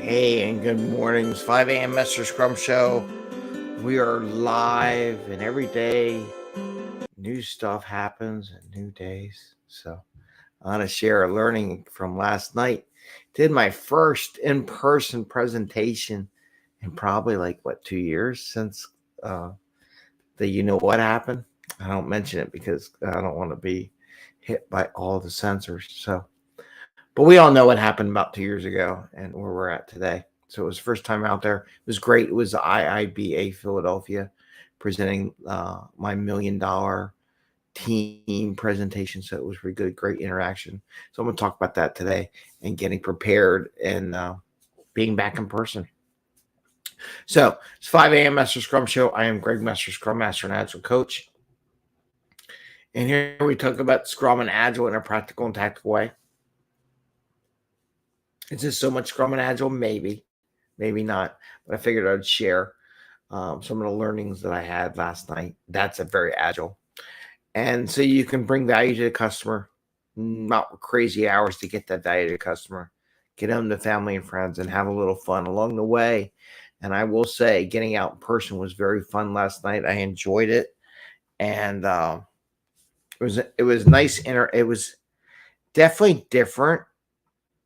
Hey, and good mornings. 5 a.m. Mester Scrum Show. We are live, and every day new stuff happens and new days. So I want to share a learning from last night. Did my first in-person presentation in probably 2 years since the what happened. I don't mention it because I don't want to be hit by all the censors. But we all know what happened about 2 years ago and where we're at today. So it was the first time out there. It was great. It was the IIBA Philadelphia presenting my $1 million team presentation. So it was really good, great interaction. So I'm going to talk about that today and getting prepared and being back in person. So it's 5 a.m. Mester Scrum Show. I am Greg Mester, Scrum Master and Agile Coach. And here we talk about Scrum and Agile in a practical and tactical way. Is this so much Scrum and Agile? Maybe not. But I figured I'd share some of the learnings that I had last night. That's a very Agile. And so you can bring value to the customer, not crazy hours to get that value to the customer. Get them to family and friends and have a little fun along the way. And I will say getting out in person was very fun last night. I enjoyed it. And it was nice. It was definitely different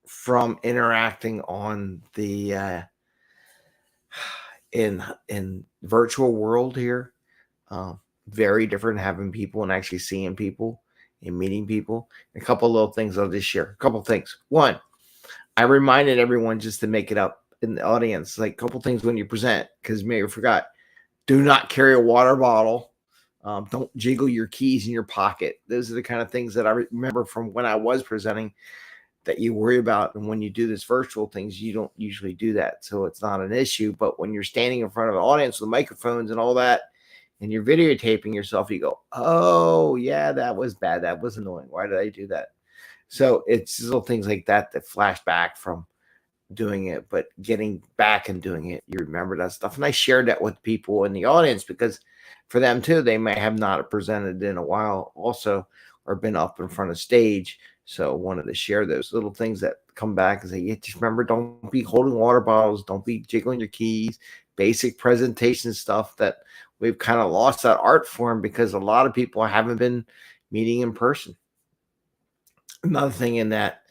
from interacting on the in virtual world here. Very different having people and actually seeing people and meeting people. A couple of little things I'll just share. A couple of things. One, I reminded everyone just to make it up in the audience, like a couple of things when you present, because maybe you forgot. Do not carry a water bottle. Don't jiggle your keys in your pocket. Those are the kind of things that I remember from when I was presenting that you worry about. And when you do this virtual things, you don't usually do that. So it's not an issue. But when you're standing in front of an audience with microphones and all that, and you're videotaping yourself, you go, oh, yeah, that was bad. That was annoying. Why did I do that? So it's little things like that that flash back from doing it, but getting back and doing it, you remember that stuff. And I shared that with people in the audience because for them too, they may have not presented in a while also or been up in front of stage. So wanted to share those little things that come back and say, yeah, just remember, don't be holding water bottles, don't be jiggling your keys, basic presentation stuff that we've kind of lost that art form because a lot of people haven't been meeting in person. Another thing in that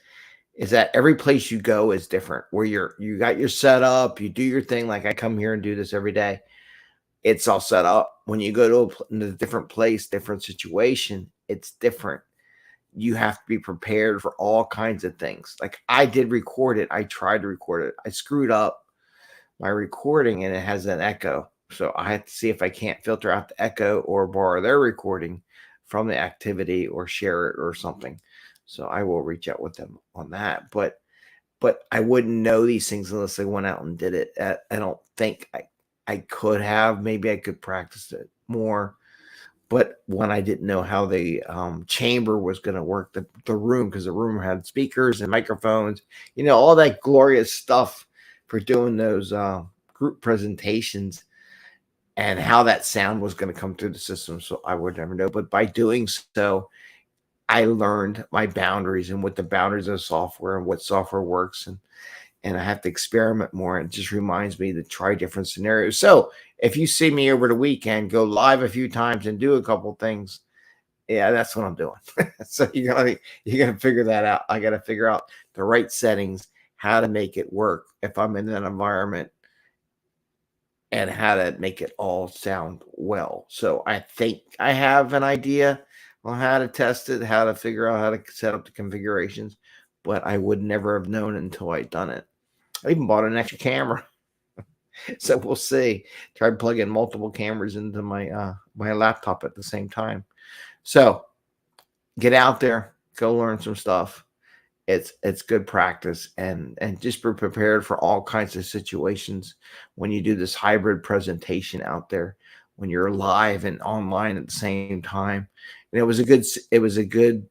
is that every place you go is different, where you got your setup, you do your thing. Like I come here and do this every day. It's all set up. When you go to a different place, different situation, it's different. You have to be prepared for all kinds of things. Like I did record it. I tried to record it. I screwed up my recording and it has an echo. So I have to see if I can't filter out the echo or borrow their recording from the activity or share it or something. So I will reach out with them on that. But I wouldn't know these things unless I went out and did it. I don't think I could have. Maybe I could practice it more. But when I didn't know how the chamber was going to work, the room, because the room had speakers and microphones, all that glorious stuff for doing those group presentations and how that sound was going to come through the system. So I would never know. But by doing so, I learned my boundaries and what the boundaries of software and what software works. And I have to experiment more. It just reminds me to try different scenarios. So if you see me over the weekend, go live a few times and do a couple things. Yeah, that's what I'm doing. So you gotta figure that out. I got to figure out the right settings, how to make it work if I'm in that environment, and how to make it all sound well. So I think I have an idea on how to test it, how to figure out how to set up the configurations, but I would never have known until I'd done it. I even bought an extra camera. So we'll see. Tried plugging multiple cameras into my my laptop at the same time. So get out there, go learn some stuff. It's good practice and just be prepared for all kinds of situations when you do this hybrid presentation out there, when you're live and online at the same time. And it was a good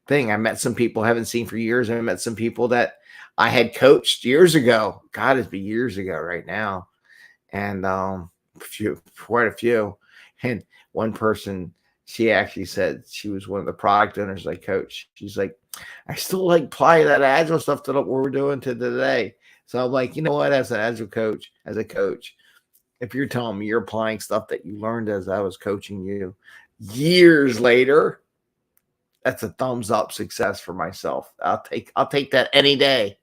thing. I met some people I haven't seen for years. I met some people that I had coached years ago. God, it'd be years ago right now. And quite a few. And one person, she actually said she was one of the product owners I coached. She's like, I still apply that Agile stuff to what we're doing to today. So I'm like, you know what, as a coach, if you're telling me you're applying stuff that you learned as I was coaching you years later, that's a thumbs up success for myself. I'll take that any day.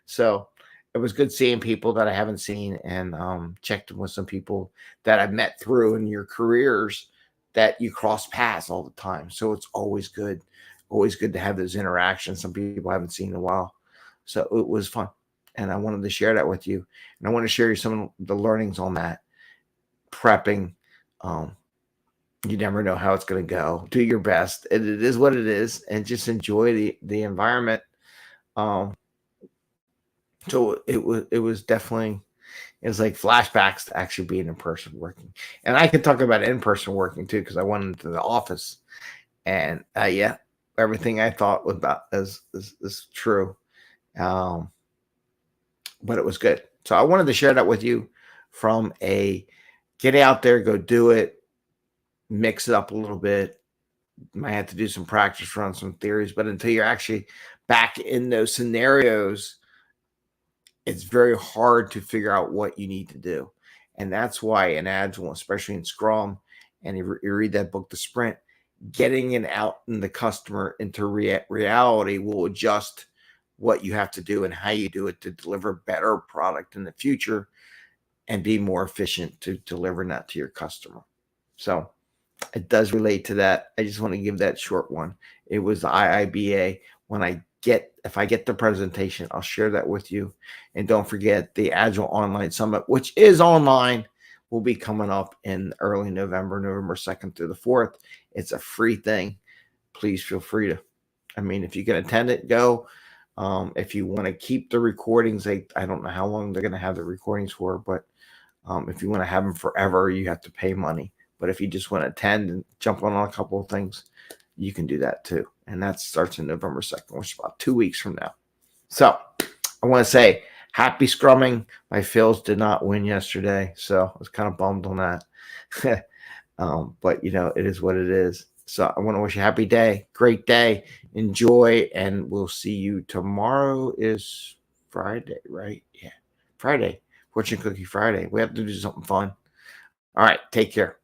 So it was good seeing people that I haven't seen, and checked in with some people that I've met through in your careers that you cross paths all the time. So it's always good to have those interactions. Some people I haven't seen in a while. So it was fun. And I wanted to share that with you. And I want to share you some of the learnings on that. Prepping. Um, you never know how it's going to go. Do your best. It is what it is, and just enjoy the environment. Um, so it was definitely, it was like flashbacks to actually being in person working. And I can talk about in person working too, because I went into the office, and yeah, everything I thought was about is true. Um, but it was good. So I wanted to share that with you from a get out there, go do it, mix it up a little bit. Might have to do some practice runs, some theories, but until you're actually back in those scenarios, it's very hard to figure out what you need to do. And that's why in Agile, especially in Scrum, and you read that book, The Sprint, getting it out in the customer into reality will adjust what you have to do and how you do it to deliver better product in the future and be more efficient to delivering that to your customer. So it does relate to that. I just want to give that short one. It was the IIBA. If I get the presentation, I'll share that with you. And don't forget the Agile Online Summit, which is online, will be coming up in early November, November 2nd through the 4th. It's a free thing. Please feel free to, if you can attend it, go. If you want to keep the recordings, I don't know how long they're going to have the recordings for, but if you want to have them forever, you have to pay money. But if you just want to attend and jump on a couple of things, you can do that too. And that starts in November 2nd, which is about 2 weeks from now. So I want to say happy Scrumming. My Phils did not win yesterday, so I was kind of bummed on that. But, it is what it is. So I want to wish you a happy day, great day, enjoy, and we'll see you tomorrow. Is Friday, right? Yeah, Friday, Fortune Cookie Friday. We have to do something fun. All right, take care.